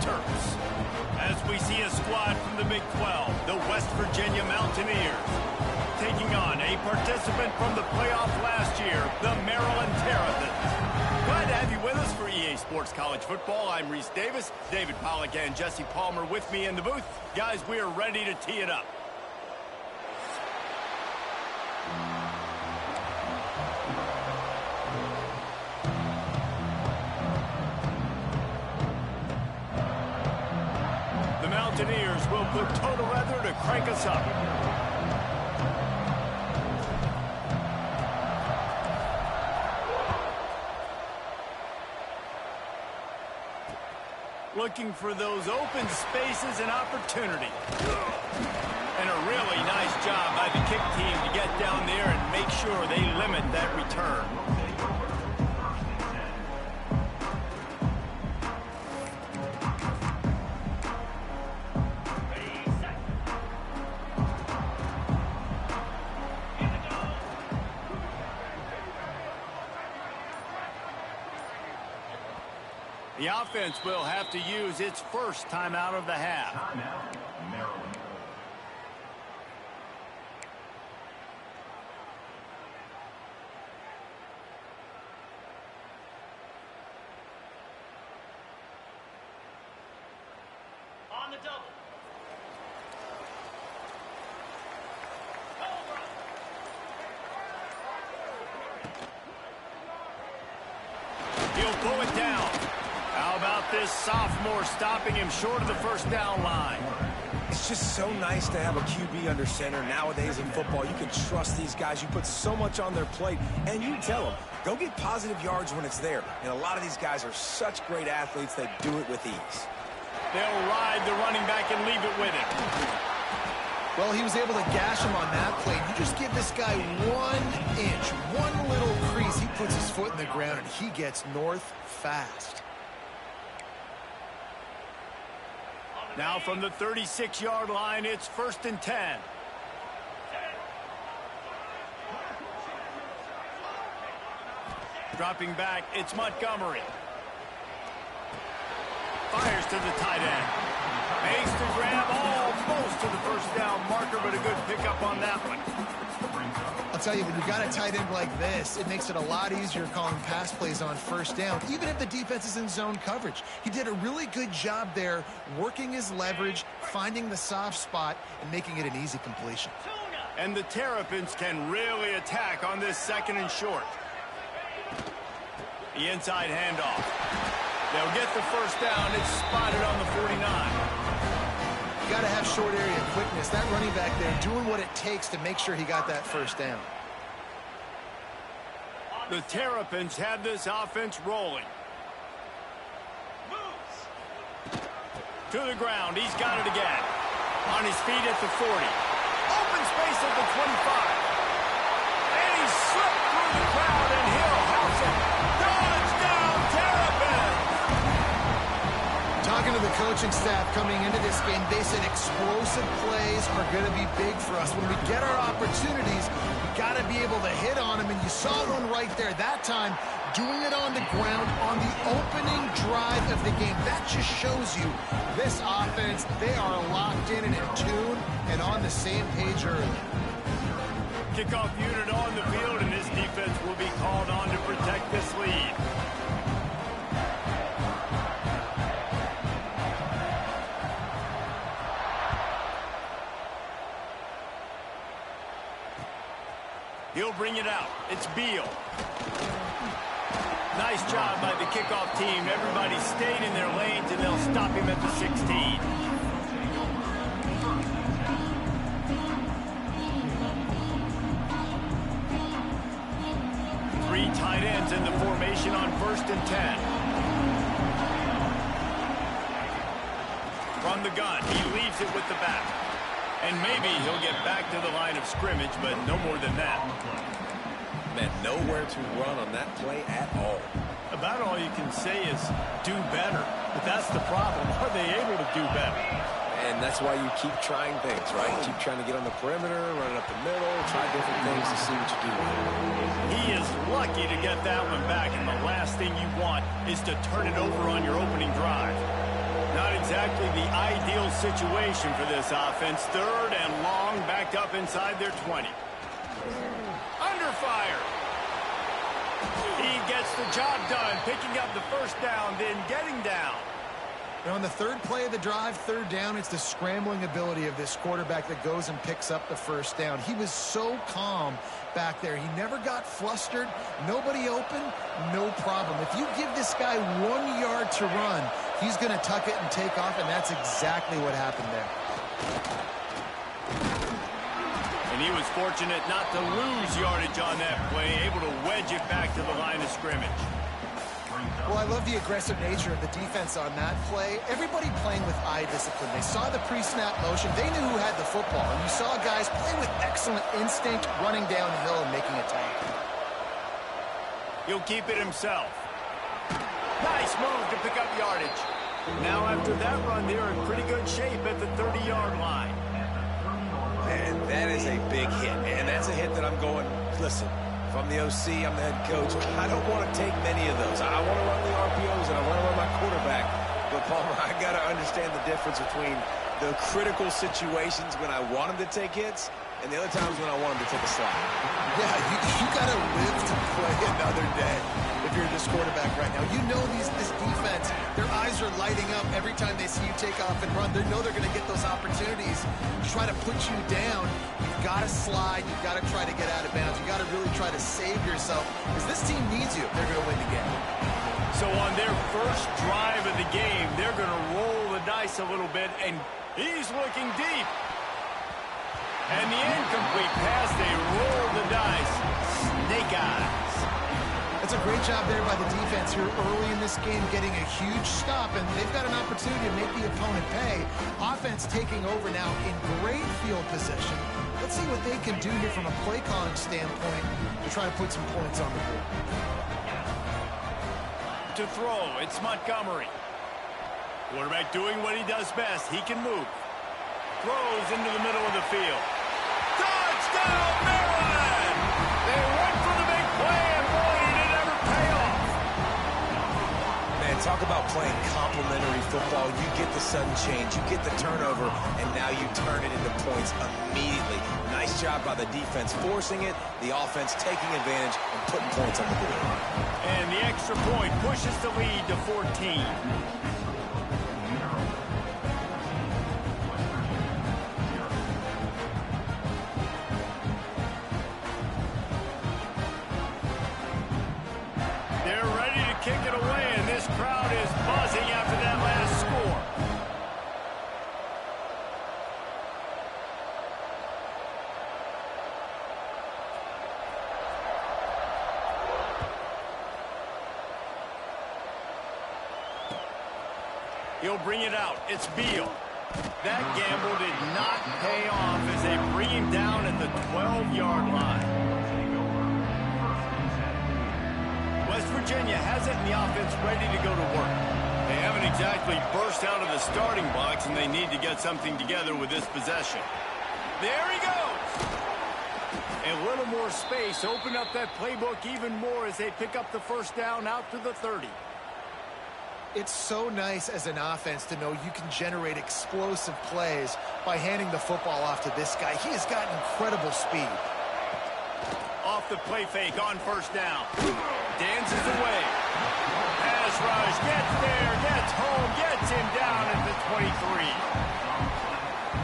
Terps. As we see a squad from the Big 12, the West Virginia Mountaineers, taking on a participant from the playoff last year, the Maryland Terrapins. Glad to have you with us for EA Sports College Football. I'm Reese Davis, David Pollack and Jesse Palmer with me in the booth. Guys, we are ready to tee it up. The Mountaineers will put total weather to crank us up. Looking for those open spaces and opportunity. And a really nice job by the kick team to get down there and make sure they limit that return. The offense will have to use its first timeout of the half. Timeout, Maryland. On the double. He'll pull it down. How about this sophomore stopping him short of the first down line? It's just so nice to have a QB under center. Nowadays in football, you can trust these guys. You put so much on their plate, and you tell them, go get positive yards when it's there. And a lot of these guys are such great athletes, they do it with ease. They'll ride the running back and leave it with him. Well, he was able to gash him on that play. You just give this guy 1 inch, one little crease, he puts his foot in the ground, and he gets north fast. Now from the 36-yard line, it's 1st and 10. Dropping back, it's Montgomery. Fires to the tight end. Makes the grab almost to the first down marker, but a good pickup on that one. I'll tell you, when you got a tight end like this, it makes it a lot easier calling pass plays on first down, even if the defense is in zone coverage. He did a really good job there, working his leverage, finding the soft spot, and making it an easy completion. And the Terrapins can really attack on this 2nd and short. The inside handoff. They'll get the first down. It's spotted on the 49. You got to have short area quickness. That running back there doing what it takes to make sure he got that first down. The Terrapins have this offense rolling. To the ground. He's got it again. On his feet at the 40. Open space at the 25. And he slipped through the crowd, and he'll house it. Touchdown, Terrapins! Talking to the coaching staff coming into this game, they said explosive plays are going to be big for us. When we get our opportunities, we got to be able to hit on them, and you saw one right there that time, doing it on the ground on the opening drive of the game. That just shows you this offense, they are locked in and in tune and on the same page early. Kickoff unit on the field, and this defense will be called on to protect this lead. He'll bring it out. It's Beal. Nice job by the kickoff team. Everybody stayed in their lanes, and they'll stop him at the 16. Three tight ends in the formation on 1st and 10. From the gun, he leaves it with the back. And maybe he'll get back to the line of scrimmage, but no more than that. Man, nowhere to run on that play at all. About all you can say is do better. But that's the problem. Are they able to do better? And that's why you keep trying things, right? Keep trying to get on the perimeter, run it up the middle, try different things to see what you do. He is lucky to get that one back, and the last thing you want is to turn it over on your opening drive. Not exactly the ideal situation for this offense. Third and long, backed up inside their 20. Under fire. He gets the job done, picking up the first down, then getting down. And on the third play of the drive, third down, it's the scrambling ability of this quarterback that goes and picks up the first down. He was so calm back there. He never got flustered. Nobody open, no problem. If you give this guy 1 yard to run, he's going to tuck it and take off, and that's exactly what happened there. And he was fortunate not to lose yardage on that play, able to wedge it back to the line of scrimmage. Well, I love the aggressive nature of the defense on that play. Everybody playing with eye discipline. They saw the pre-snap motion. They knew who had the football. And you saw guys play with excellent instinct, running downhill and making a tackle. He'll keep it himself. Nice move to pick up yardage. Now after that run, they're in pretty good shape at the 30-yard line. Man, that is a big hit. And that's a hit that I'm going, listen, if I'm the OC, I'm the head coach, I don't want to take many of those. I want to run the RPOs and I want to run my quarterback. But, Palmer, I got to understand the difference between the critical situations when I want him to take hits and the other times when I want him to take a slide. Yeah, you got to live to play another day if you're this quarterback right now. You know this defense, their eyes are lighting up every time they see you take off and run. They know they're going to get those opportunities to try to put you down. You've got to slide. You've got to try to get out of bounds. You've got to really try to save yourself because this team needs you if they're going to win the game. So on their first drive of the game, they're going to roll the dice a little bit, and he's looking deep. And the incomplete pass, they roll the dice. Snake eyes. That's a great job there by the defense here early in this game, getting a huge stop, and they've got an opportunity to make the opponent pay. Offense taking over now in great field position. Let's see what they can do here from a play calling standpoint to try to put some points on the board. To throw, it's Montgomery. Quarterback doing what he does best. He can move. Throws into the middle of the field. Touchdown, Maryland! They went for the big play, and boy, did it ever pay off. Man, talk about playing complementary football. You get the sudden change, you get the turnover, and now you turn it into points immediately. Nice job by the defense forcing it, the offense taking advantage and putting points on the board. And the extra point pushes the lead to 14. Kick it away, and this crowd is buzzing after that last score. He'll bring it out. It's Beal. That gamble did not pay off as they bring him down at the 12-yard line. West Virginia has it in the offense ready to go to work. They haven't exactly burst out of the starting box, and they need to get something together with this possession. There he goes! A little more space. Open up that playbook even more as they pick up the first down out to the 30. It's so nice as an offense to know you can generate explosive plays by handing the football off to this guy. He has got incredible speed. Off the play fake on first down. Dances away. Pass rush. Gets there. Gets home. Gets him down at the 23.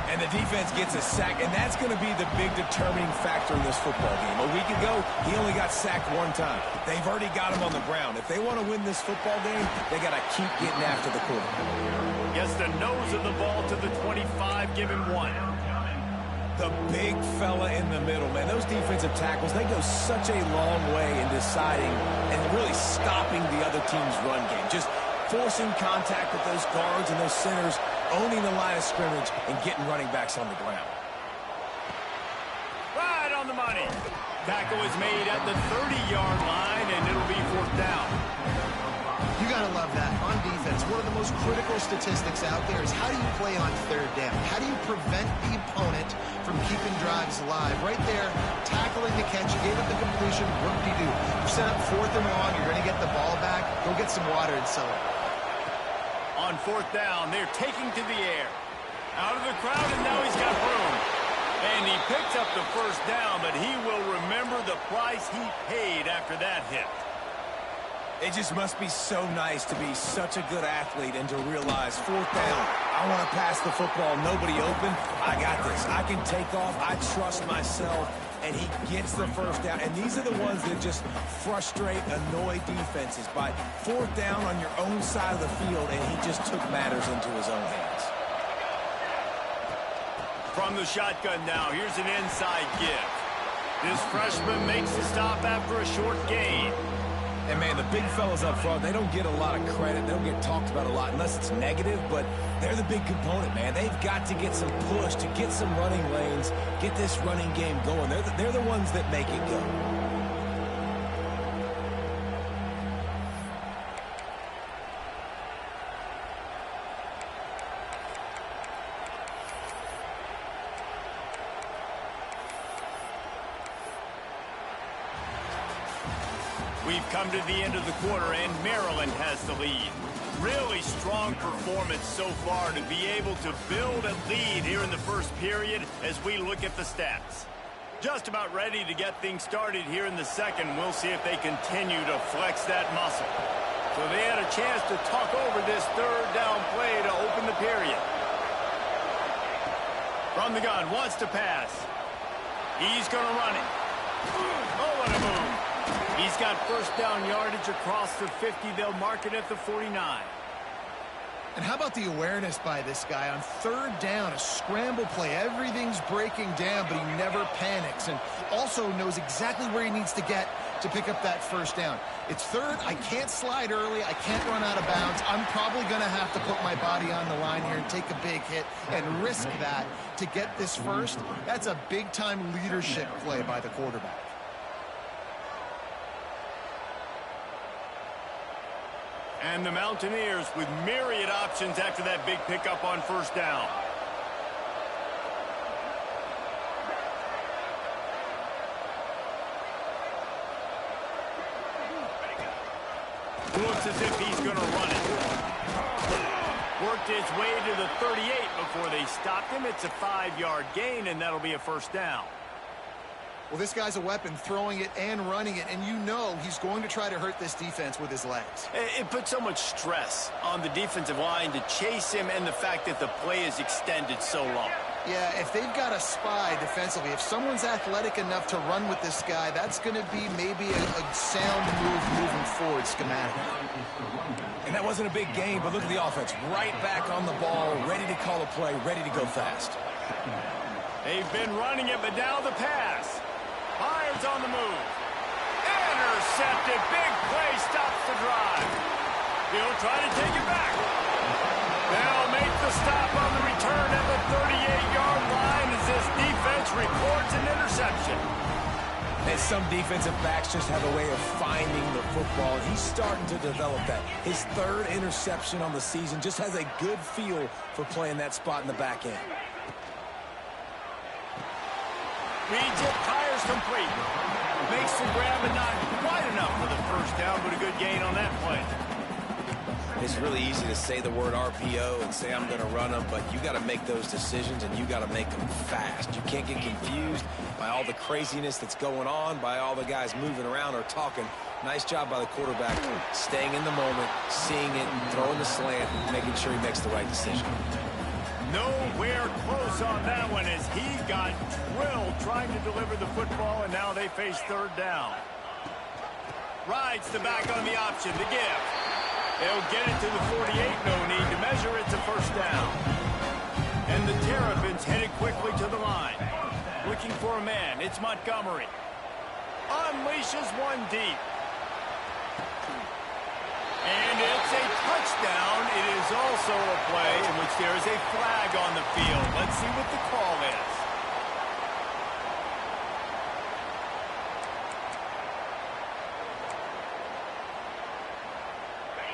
And the defense gets a sack, and that's going to be the big determining factor in this football game. A week ago, he only got sacked one time. They've already got him on the ground. If they want to win this football game, they got to keep getting after the quarterback. Gets the nose of the ball to the 25. Give him one. The big fella in the middle, man. Those defensive tackles, they go such a long way in deciding and really stopping the other team's run game. Just forcing contact with those guards and those centers, owning the line of scrimmage, and getting running backs on the ground. Right on the money. Tackle is made at the 30-yard line, and it'll be fourth down. You got to love that. On defense, one of the most critical statistics out there is how do you play on third down? How do you prevent the opponent from keeping drives alive? Right there, tackling the catch, you gave up the completion, what do you do? You set up fourth and long, you're going to get the ball back, go get some water and sell it. On fourth down, they're taking to the air. Out of the crowd, and now he's got room. And he picks up the first down, but he will remember the price he paid after that hit. It just must be so nice to be such a good athlete and to realize fourth down, I want to pass the football, nobody open, I got this. I can take off, I trust myself, and he gets the first down. And these are the ones that just frustrate, annoy defenses by fourth down on your own side of the field, and he just took matters into his own hands. From the shotgun now, here's an inside give. This freshman makes the stop after a short gain. And, man, the big fellas up front, they don't get a lot of credit. They don't get talked about a lot unless it's negative, but they're the big component, man. They've got to get some push, to get some running lanes, get this running game going. They're the ones that make it go. We've come to the end of the quarter, and Maryland has the lead. Really strong performance so far to be able to build a lead here in the first period as we look at the stats. Just about ready to get things started here in the second. We'll see if they continue to flex that muscle. So they had a chance to talk over this third down play to open the period. From the gun, wants to pass. He's going to run it. Oh, what a move. He's got first down yardage across the 50. They'll mark it at the 49. And how about the awareness by this guy on third down, a scramble play. Everything's breaking down, but he never panics and also knows exactly where he needs to get to pick up that first down. It's third. I can't slide early. I can't run out of bounds. I'm probably going to have to put my body on the line here and take a big hit and risk that to get this first. That's a big-time leadership play by the quarterback. And the Mountaineers with myriad options after that big pickup on first down. Looks as if he's going to run it. Worked his way to the 38 before they stopped him. It's a 5-yard gain, and that'll be a first down. Well, this guy's a weapon, throwing it and running it, and you know he's going to try to hurt this defense with his legs. It puts so much stress on the defensive line to chase him and the fact that the play is extended so long. Yeah, if they've got a spy defensively, if someone's athletic enough to run with this guy, that's going to be maybe a sound move moving forward schematically. And that wasn't a big game, but look at the offense. Right back on the ball, ready to call a play, ready to go fast. They've been running it, but now the pass. Myers on the move. Intercepted. Big play stops the drive. He'll try to take it back. They'll make the stop on the return at the 38-yard line as this defense records an interception. And some defensive backs just have a way of finding the football, and he's starting to develop that. His third interception on the season, just has a good feel for playing that spot in the back end. Reads it, tires complete. Makes the grab and not quite enough for the first down, but a good gain on that play. It's really easy to say the word RPO and say I'm going to run them, but you got to make those decisions and you got to make them fast. You can't get confused by all the craziness that's going on, by all the guys moving around or talking. Nice job by the quarterback staying in the moment, seeing it, throwing the slant, making sure he makes the right decision. Nowhere close on that one as he got drilled trying to deliver the football, and now they face third down. Rides the back on the option to give. They'll get it to the 48. No need to measure. It's a first down. And the Terrapins headed quickly to the line. Looking for a man. It's Montgomery. Unleashes one deep. And it's a touchdown. It is also a play in which there is a flag on the field. Let's see what the call is.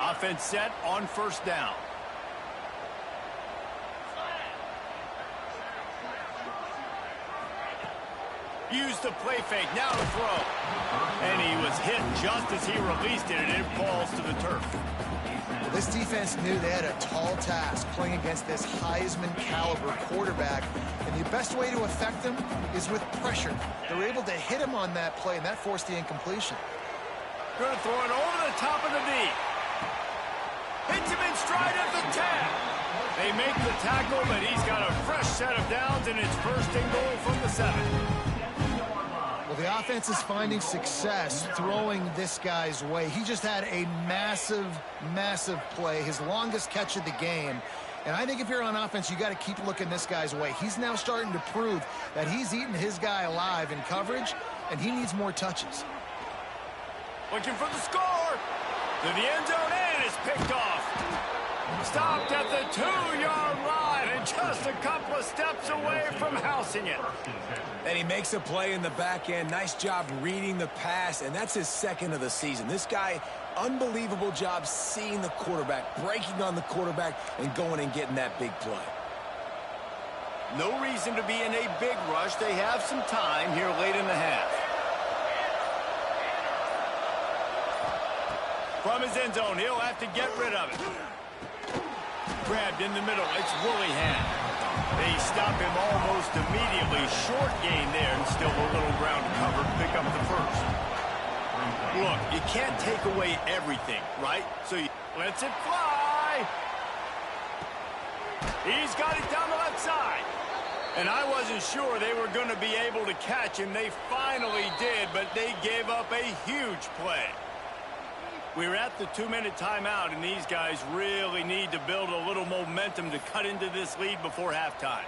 Offense set on first down. Used the play fake, now to throw. And he was hit just as he released it, and it falls to the turf. Well, this defense knew they had a tall task playing against this Heisman caliber quarterback, and the best way to affect them is with pressure. They were able to hit him on that play, and that forced the incompletion. Going to throw it over the top of the knee. Hits him in stride at the 10. They make the tackle, but he's got a fresh set of downs, and it's first and goal from the 7. Well, the offense is finding success throwing this guy's way. He just had a massive, massive play, his longest catch of the game. And I think if you're on offense, you got to keep looking this guy's way. He's now starting to prove that he's eating his guy alive in coverage, and he needs more touches. Looking for the score. To the end zone, and it's picked off. Stopped at the 2-yard line and just a couple of steps away from housing it. And he makes a play in the back end. Nice job reading the pass, and that's his 2nd of the season. This guy, unbelievable job seeing the quarterback, breaking on the quarterback, and going and getting that big play. No reason to be in a big rush. They have some time here late in the half. From his end zone, he'll have to get rid of it. Grabbed in the middle, it's Willingham. They stop him almost immediately. Short gain there, and still a little ground covered. Pick up the first. Look, you can't take away everything, right? So he lets it fly. He's got it down the left side. And I wasn't sure they were going to be able to catch him. They finally did, but they gave up a huge play. We're at the 2-minute timeout, and these guys really need to build a little momentum to cut into this lead before halftime.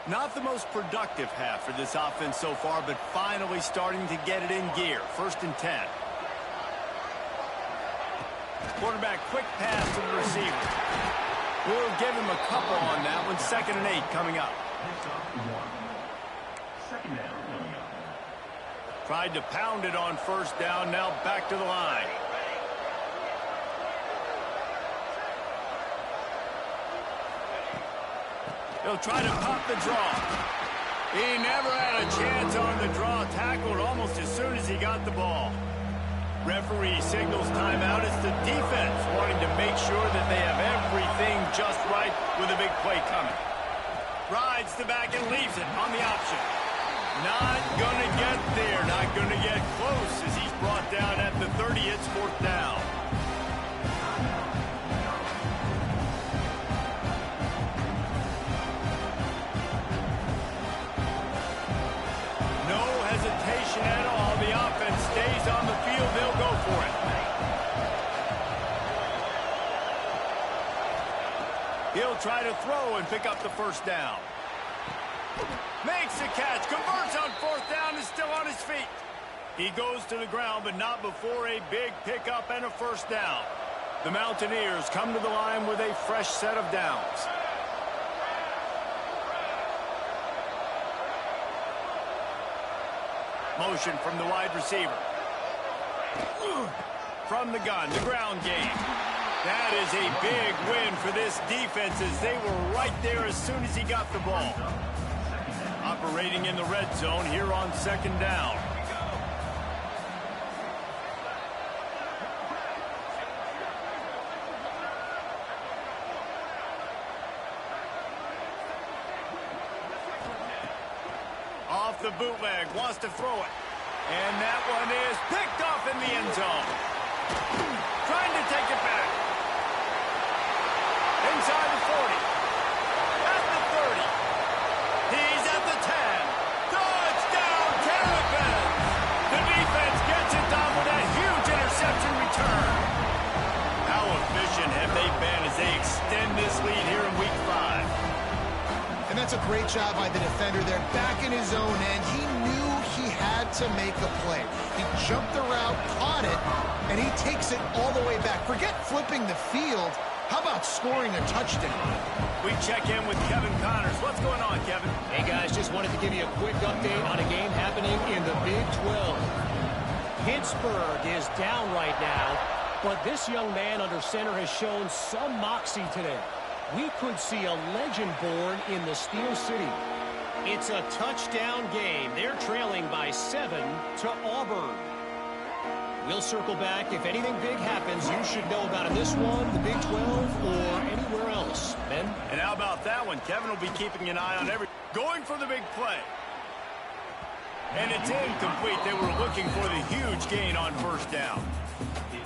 Not the most productive half for this offense so far, but finally starting to get it in gear. 1st and 10. Quarterback quick pass to the receiver. We'll give him a couple on that one. 2nd and 8 coming up. Tried to pound it on 1st down, now back to the line. He'll try to pop the draw. He never had a chance on the draw. Tackled almost as soon as he got the ball. Referee signals timeout. It's the defense wanting to make sure that they have everything just right with a big play coming. Rides the back and leaves it on the option. Not going to get there. Not going to get close as he's brought down at the 30. It's 4th down. No hesitation at all. The offense stays on the field. They'll go for it. He'll try to throw and pick up the 1st down. Makes the catch, converts on 4th down, is still on his feet. He goes to the ground, but not before a big pickup and a 1st down. The Mountaineers come to the line with a fresh set of downs. Motion from the wide receiver. From the gun, the ground game. That is a big win for this defense as they were right there as soon as he got the ball. Operating in the red zone here on 2nd down. Off the bootleg, wants to throw it. And that one is picked off in the end zone. Trying to take it back. Inside the 40. At the 30. He's at the 10. Touchdown, Terrapins! The defense gets it done with that huge interception return. How efficient have they been as they extend this lead here in Week 5? And that's a great job by the defender there, back in his own end. He knew he had to make a play. He jumped the route, caught it, and he takes it all the way back. Forget flipping the field. How about scoring a touchdown? We check in with Kevin Connors. What's going on, Kevin? Hey, guys, just wanted to give you a quick update on a game happening in the Big 12. Pittsburgh is down right now, but this young man under center has shown some moxie today. We could see a legend born in the Steel City. It's a touchdown game. They're trailing by 7 to Auburn. We'll circle back. If anything big happens, you should know about in this one, the Big 12, or anywhere else. Ben? And how about that one? Kevin will be keeping an eye on every... Going for the big play. And it's incomplete. They were looking for the huge gain on first down.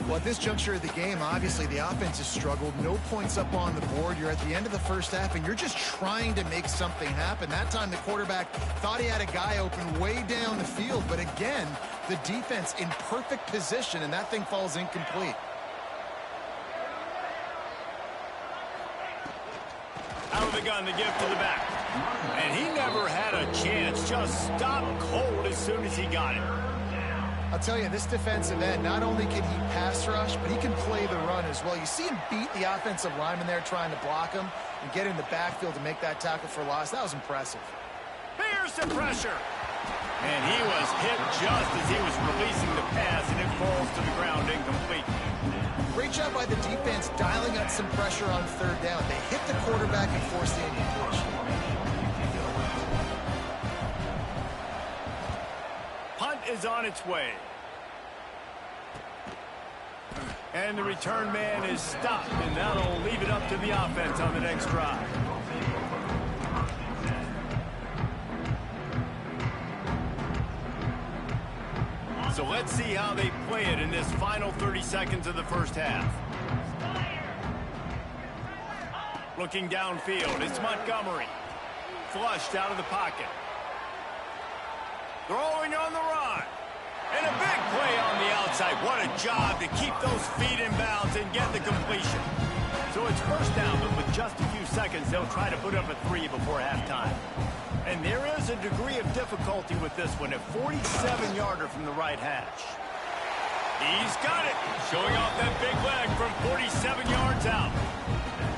Well, at this juncture of the game, obviously the offense has struggled. No points up on the board. You're at the end of the first half, and you're just trying to make something happen. That time the quarterback thought he had a guy open way down the field, but again, the defense in perfect position, and that thing falls incomplete. Out of the gun to give to the back. And he never had a chance. Just stopped cold as soon as he got it. I'll tell you, this defensive end, not only can he pass rush, but he can play the run as well. You see him beat the offensive lineman there trying to block him and get in the backfield to make that tackle for loss. That was impressive. Here's the pressure. And he was hit just as he was releasing the pass, and it falls to the ground incomplete. Great job by the defense dialing up some pressure on third down. They hit the quarterback and forced the incompletion. Punt is on its way. And the return man is stopped, and that'll leave it up to the offense on the next drive. So let's see how they play it in this final 30 seconds of the first half. Looking downfield, it's Montgomery. Flushed out of the pocket. Throwing on the run. And a big play on the outside. What a job to keep those feet in bounds and get the completion. So it's first down, but with just a few seconds, they'll try to put up a 3 before halftime. And there is a degree of difficulty with this one, a 47-yarder from the right hash. He's got it. Showing off that big leg from 47 yards out.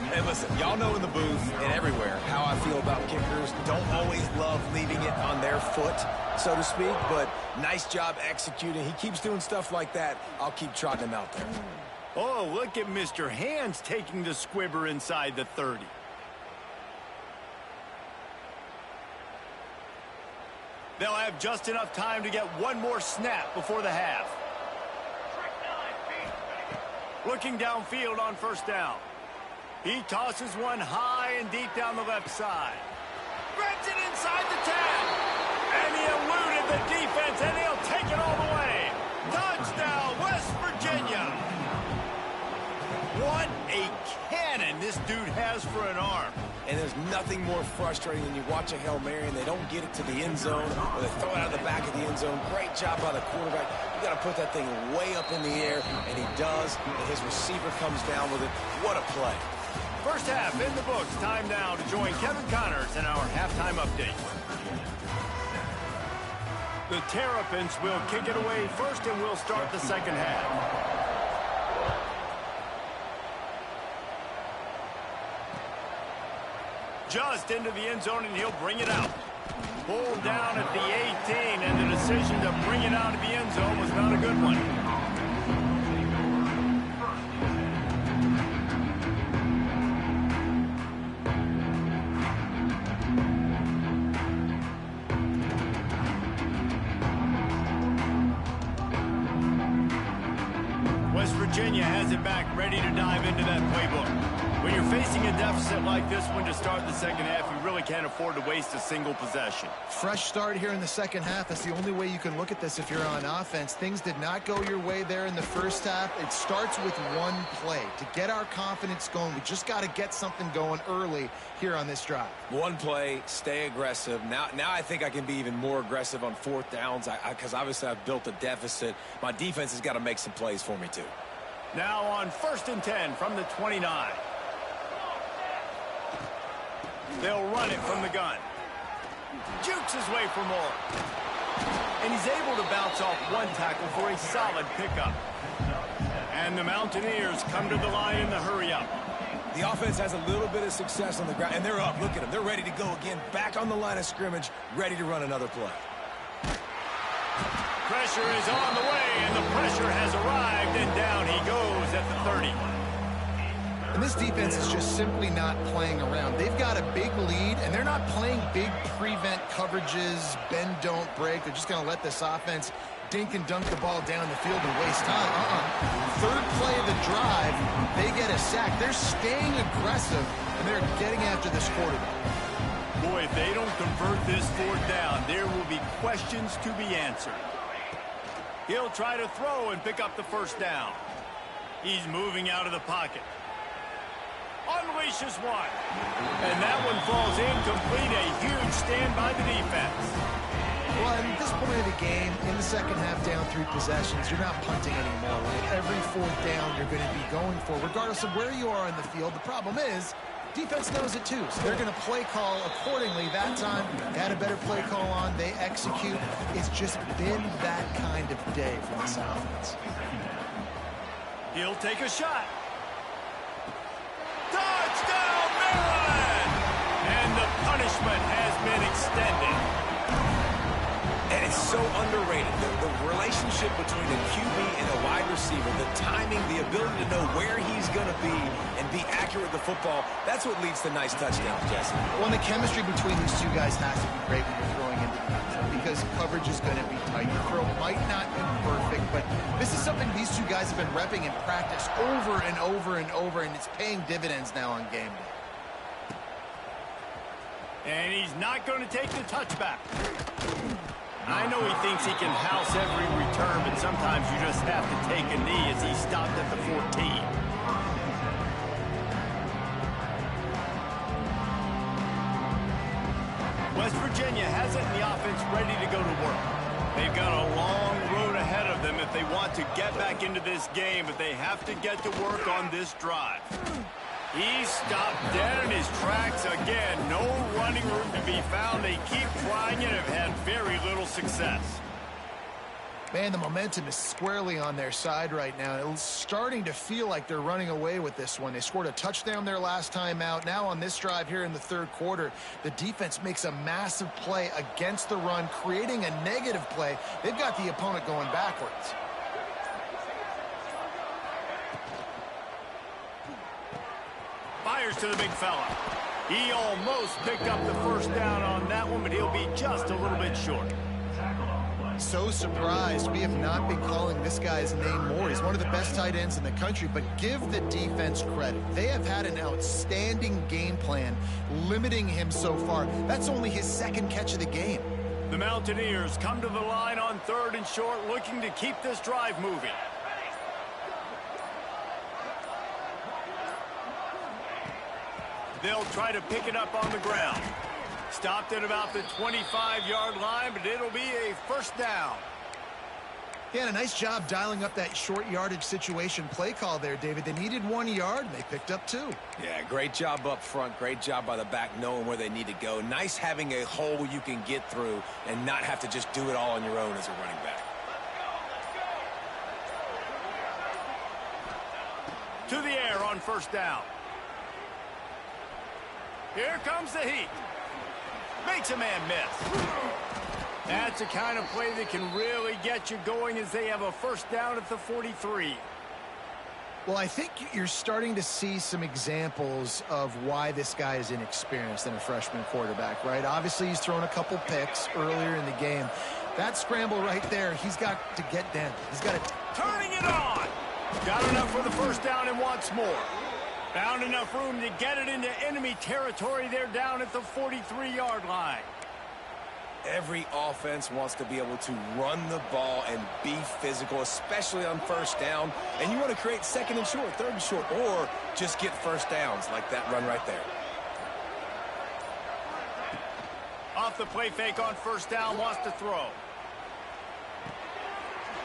Hey, listen, y'all know in the booth and everywhere how I feel about kickers. Don't always love leaving it on their foot, so to speak, but nice job executing. He keeps doing stuff like that. I'll keep trotting him out there. Oh, look at Mr. Hands taking the squibber inside the 30. They'll have just enough time to get one more snap before the half. Looking downfield on first down. He tosses one high and deep down the left side. Grabs it inside the 10. And he eluded the defense, and he'll take it all the way. Touchdown, West Virginia. What a cannon this dude has for an arm. And there's nothing more frustrating than you watch a Hail Mary and they don't get it to the end zone, or they throw it out of the back of the end zone. Great job by the quarterback. You got to put that thing way up in the air, and he does, and his receiver comes down with it. What a play. First half in the books. Time now to join Kevin Connors in our halftime update. The Terrapins will kick it away first, and we'll start the second half. Just into the end zone, and he'll bring it out. Pulled down at the 18, and the decision to bring it out of the end zone was not a good one. West Virginia has it back, ready to dive into that playbook. When you're facing a deficit like this one to start the second half, you really can't afford to waste a single possession. Fresh start here in the second half. That's the only way you can look at this if you're on offense. Things did not go your way there in the first half. It starts with one play. To get our confidence going, we just got to get something going early here on this drive. One play, stay aggressive. Now I think I can be even more aggressive on fourth downs because obviously I've built a deficit. My defense has got to make some plays for me too. Now on 1st and 10 from the 29. They'll run it from the gun. Jukes his way for more. And he's able to bounce off one tackle for a solid pickup. And the Mountaineers come to the line in the hurry-up. The offense has a little bit of success on the ground, and they're up. Look at them. They're ready to go again. Back on the line of scrimmage, ready to run another play. Pressure is on the way, and the pressure has arrived, and down he goes at the 30. And this defense is just simply not playing around. They've got a big lead, and they're not playing big prevent coverages, bend, don't break. They're just going to let this offense dink and dunk the ball down the field and waste time. Third play of the drive, they get a sack. They're staying aggressive, and they're getting after this quarterback. Boy, if they don't convert this fourth down, there will be questions to be answered. He'll try to throw and pick up the first down. He's moving out of the pocket. Unleashes one. And that one falls incomplete. A huge stand by the defense. Well, at this point of the game, in the second half, down 3 possessions, you're not punting anymore. With every fourth down you're going to be going for, regardless of where you are in the field. The problem is, defense knows it too, so they're going to play call accordingly. That time, they had a better play call on. They execute. It's just been that kind of day for this offense. He'll take a shot. Touchdown, Maryland! And the punishment has been extended. And it's so underrated. The relationship between a QB and a wide receiver, the timing, the ability to know where he's going to be and be accurate with the football, that's what leads to nice touchdowns, Jesse. Well, and the chemistry between these two guys has to be great when you're throwing into the end zone because coverage is going to be tight. The throw might not be perfect, but this is something these two guys have been repping in practice over and over and over, and it's paying dividends now on game day. And he's not going to take the touchback. I know he thinks he can house every return, but sometimes you just have to take a knee as he stopped at the 14. West Virginia has it in the offense ready to go to work. They've got a long road ahead of them if they want to get back into this game, but they have to get to work on this drive. He stopped dead in his tracks again. No running room to be found. They keep trying and have had very little success. Man, the momentum is squarely on their side right now. It's starting to feel like they're running away with this one. They scored a touchdown their last time out. Now on this drive here in the third quarter, the defense makes a massive play against the run, creating a negative play. They've got the opponent going backwards. Fires to the big fella. He almost picked up the first down on that one, but he'll be just a little bit short. So surprised we have not been calling this guy's name more. He's one of the best tight ends in the country, but give the defense credit. They have had an outstanding game plan limiting him so far. That's only his second catch of the game. The Mountaineers come to the line on 3rd and short, looking to keep this drive moving. They'll try to pick it up on the ground. Stopped at about the 25-yard line, but it'll be a first down. Yeah, and a nice job dialing up that short yardage situation play call there, David. They needed 1 yard, and they picked up 2. Yeah, great job up front. Great job by the back knowing where they need to go. Nice having a hole you can get through and not have to just do it all on your own as a running back. To the air on first down. Here comes the heat. Makes a man miss. That's the kind of play that can really get you going as they have a first down at the 43. Well, I think you're starting to see some examples of why this guy is inexperienced in a freshman quarterback, right? Obviously, he's thrown a couple picks earlier in the game. That scramble right there, he's got to get down. He's got to... Turning it on. Got enough for the first down and wants more. Found enough room to get it into enemy territory. They're down at the 43-yard line. Every offense wants to be able to run the ball and be physical, especially on first down. And you want to create 2nd and short, 3rd and short, or just get first downs like that run right there. Off the play fake on first down, wants to throw.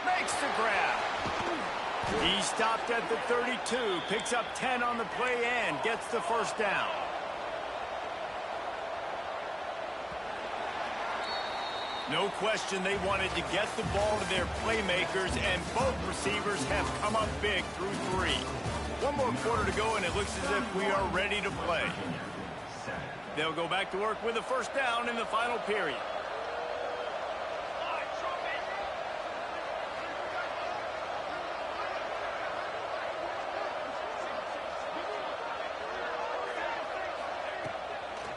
Makes the grab. He stopped at the 32, picks up 10 on the play and gets the first down. No question they wanted to get the ball to their playmakers, and both receivers have come up big through 3. 1 more quarter to go, and it looks as if we are ready to play. They'll go back to work with a first down in the final period.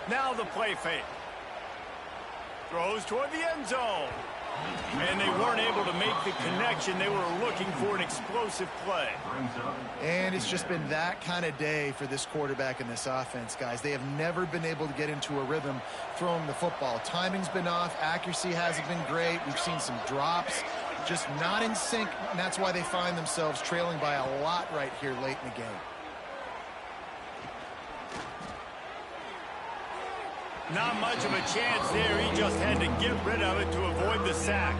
Now the play fake. Throws toward the end zone. And they weren't able to make the connection. They were looking for an explosive play. And it's just been that kind of day for this quarterback and this offense, guys. They have never been able to get into a rhythm throwing the football. Timing's been off. Accuracy hasn't been great. We've seen some drops. Just not in sync, and that's why they find themselves trailing by a lot right here late in the game. Not much of a chance there. He just had to get rid of it to avoid the sack.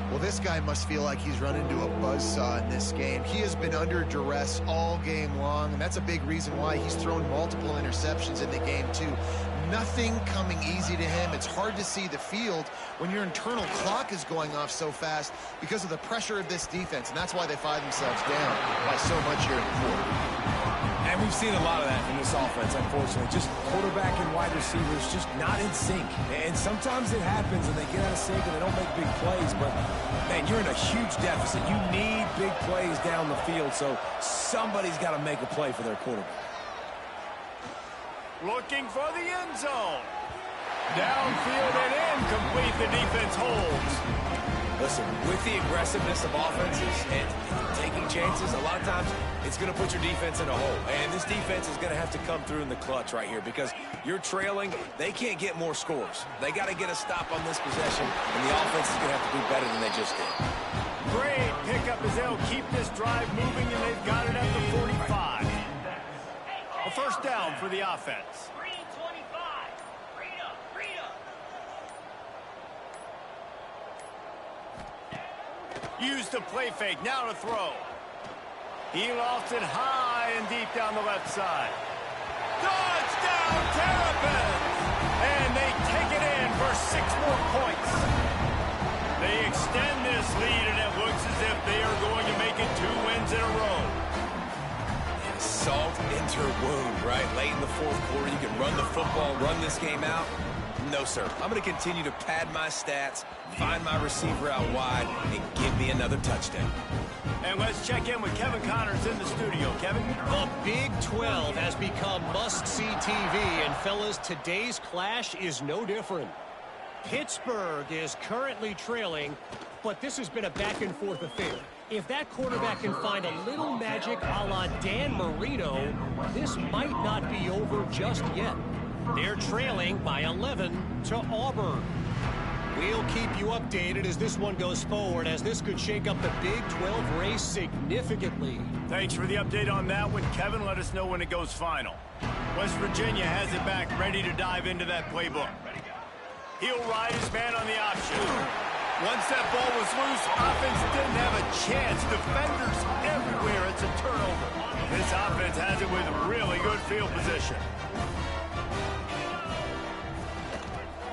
Well, this guy must feel like he's run into a buzzsaw in this game. He has been under duress all game long, and that's a big reason why he's thrown multiple interceptions in the game, too. Nothing coming easy to him. It's hard to see the field when your internal clock is going off so fast because of the pressure of this defense, and that's why they find themselves down by so much here in the fourth. And we've seen a lot of that in this offense, unfortunately. Just quarterback and wide receivers just not in sync. And sometimes it happens and they get out of sync and they don't make big plays. But, man, you're in a huge deficit. You need big plays down the field, so somebody's got to make a play for their quarterback. Looking for the end zone. Downfield and incomplete. The defense holds. Listen, with the aggressiveness of offenses and taking chances, a lot of times it's going to put your defense in a hole. And this defense is going to have to come through in the clutch right here because you're trailing. They can't get more scores. They got to get a stop on this possession, and the offense is going to have to do better than they just did. Great pickup as they'll keep this drive moving, and they've got it at the 45. A first down for the offense. Use the play fake, now to throw. He lofts it high and deep down the left side. Touchdown, Terrapins! And they take it in for 6 more points. They extend this lead, and it looks as if they are going to make it 2 wins in a row. Salt into her wound, right? Late in the fourth quarter, you can run the football, run this game out. No, sir. I'm going to continue to pad my stats, find my receiver out wide, and give me another touchdown. And let's check in with Kevin Connors in the studio. Kevin? The Big 12 has become must-see TV, and fellas, today's clash is no different. Pittsburgh is currently trailing, but this has been a back-and-forth affair. If that quarterback can find a little magic a la Dan Marino, this might not be over just yet. They're trailing by 11 to Auburn. We'll keep you updated as this one goes forward, as this could shake up the Big 12 race significantly. Thanks for the update on that one, Kevin. Let us know when it goes final. West Virginia has it back, ready to dive into that playbook. He'll ride his man on the option. Once that ball was loose, offense didn't have a chance. Defenders everywhere. It's a turnover. This offense has it with really good field position.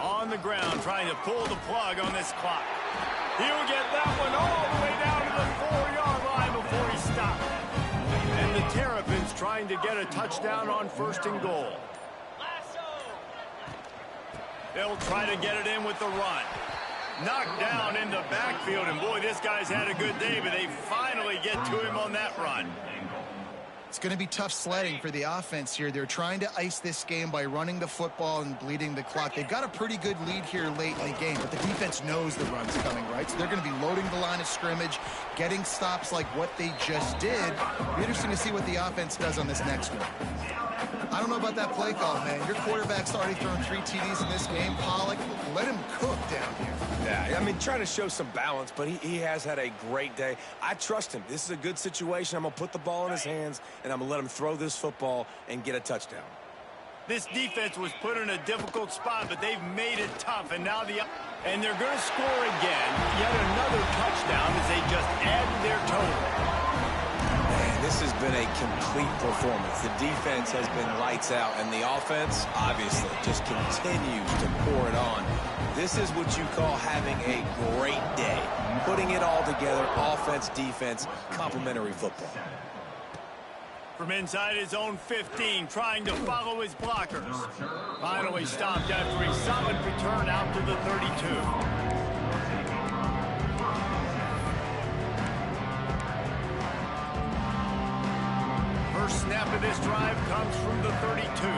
On the ground, trying to pull the plug on this clock. He'll get that one all the way down to the 4-yard line before he stopped. And the Terrapins trying to get a touchdown on 1st and goal. They'll try to get it in with the run. Knocked down in the backfield, and boy, this guy's had a good day, but they finally get to him on that run. It's going to be tough sledding for the offense here. They're trying to ice this game by running the football and bleeding the clock. They've got a pretty good lead here late in the game, but the defense knows the run's coming, right? So they're going to be loading the line of scrimmage, getting stops like what they just did. It'll be interesting to see what the offense does on this next one. I don't know about that play call, man. Your quarterback's already thrown 3 TDs in this game. Pollock, let him cook down here. Yeah, I mean, trying to show some balance, but he has had a great day. I trust him. This is a good situation. I'm going to put the ball in his hands, and I'm going to let him throw this football and get a touchdown. This defense was put in a difficult spot, but they've made it tough, and now and they're going to score again. Yet another touchdown as they just add their total. Man, this has been a complete performance. The defense has been lights out, and the offense, obviously, just continues to pour it on. This is what you call having a great day. Putting it all together, offense, defense, complementary football. From inside his own 15, trying to follow his blockers. Finally stopped after a solid return out to the 32. First snap of this drive comes from the 32.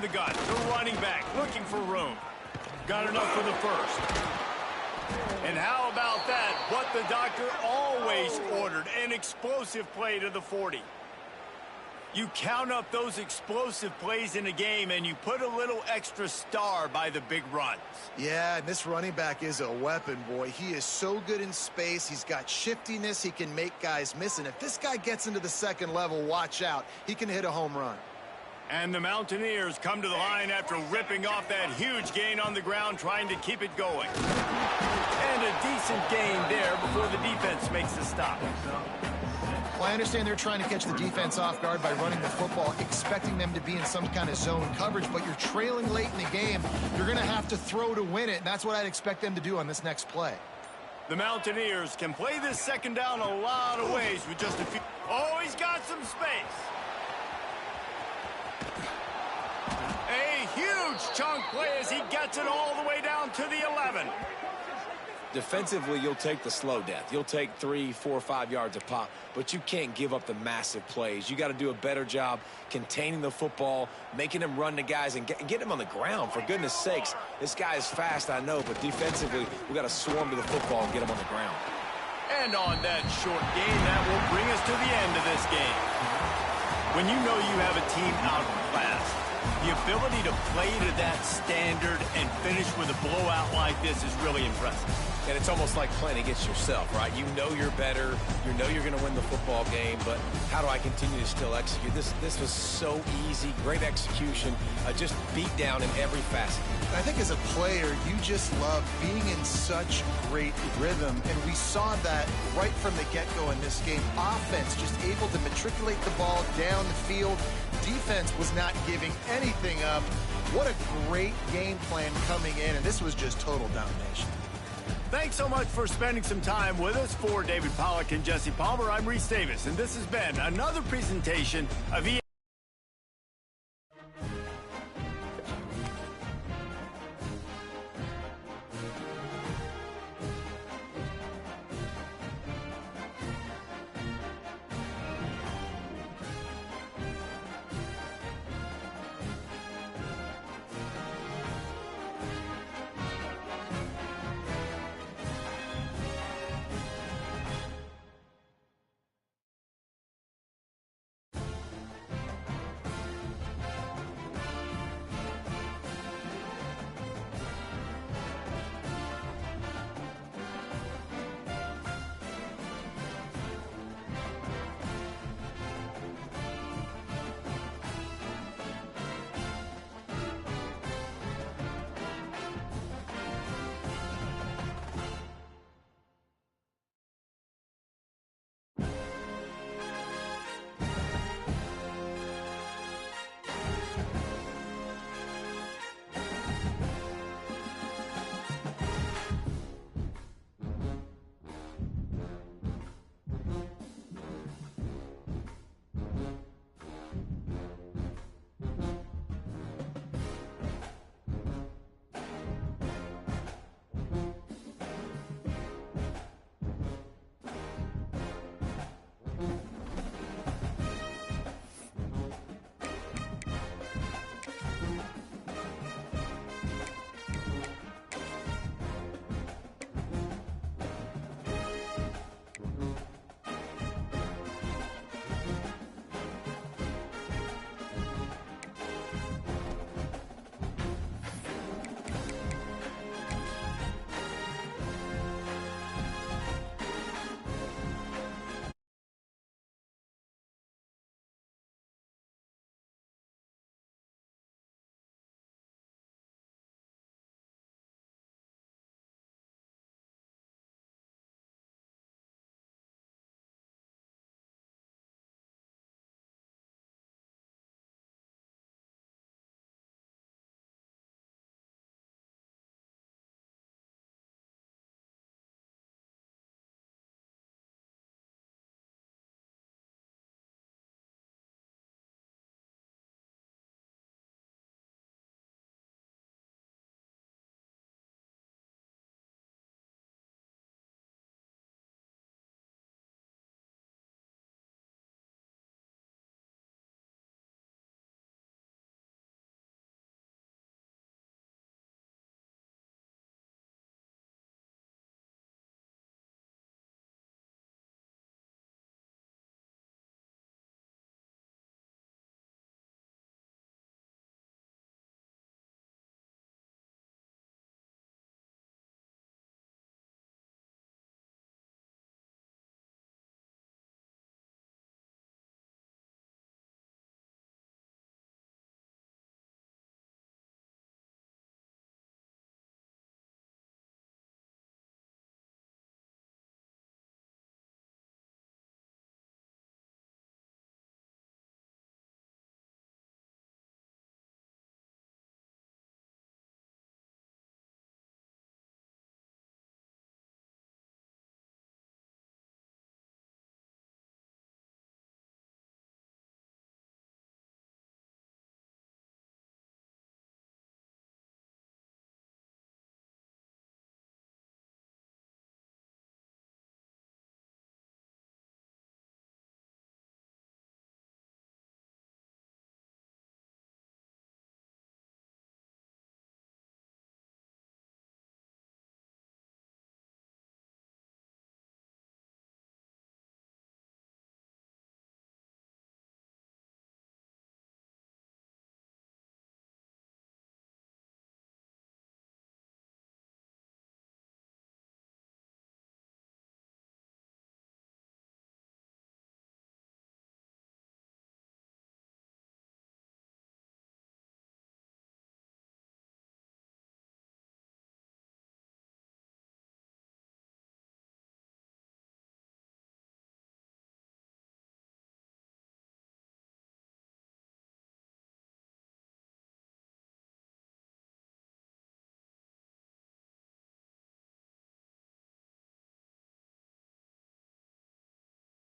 the gun. The running back looking for room. Got enough for the first. And how about that? What the doctor always ordered, an explosive play to the 40. You count up those explosive plays in a game, and you put a little extra star by the big runs. Yeah, and this running back is a weapon, boy. He is so good in space. He's got shiftiness. He can make guys miss. And if this guy gets into the second level, watch out. He can hit a home run. And the Mountaineers come to the line after ripping off that huge gain on the ground, trying to keep it going. And a decent gain there before the defense makes the stop. Well, I understand they're trying to catch the defense off guard by running the football, expecting them to be in some kind of zone coverage, but you're trailing late in the game. You're going to have to throw to win it, and that's what I'd expect them to do on this next play. The Mountaineers can play this second down a lot of ways with just a few. Oh, he's got some space. A huge chunk play as he gets it all the way down to the 11. Defensively, you'll take the slow death. You'll take 3, 4, 5 yards a pop, but you can't give up the massive plays. You got to do a better job containing the football, making him run the guys, and get him on the ground. For goodness sakes, this guy is fast, I know, but defensively, we got to swarm to the football and get him on the ground. And on that short gain, that will bring us to the end of this game. When you know you have a team outclassed, the ability to play to that standard and finish with a blowout like this is really impressive. And it's almost like playing against yourself, right? You know you're better. You know you're going to win the football game, but how do I continue to still execute? This was so easy. Great execution. Just beat down in every facet. I think as a player, you just love being in such great rhythm, and we saw that right from the get-go in this game. Offense just able to matriculate the ball down the field. Defense was not giving anything up. What a great game plan coming in, and this was just total domination. Thanks so much for spending some time with us. For David Pollack and Jesse Palmer, I'm Reese Davis, and this has been another presentation of EA.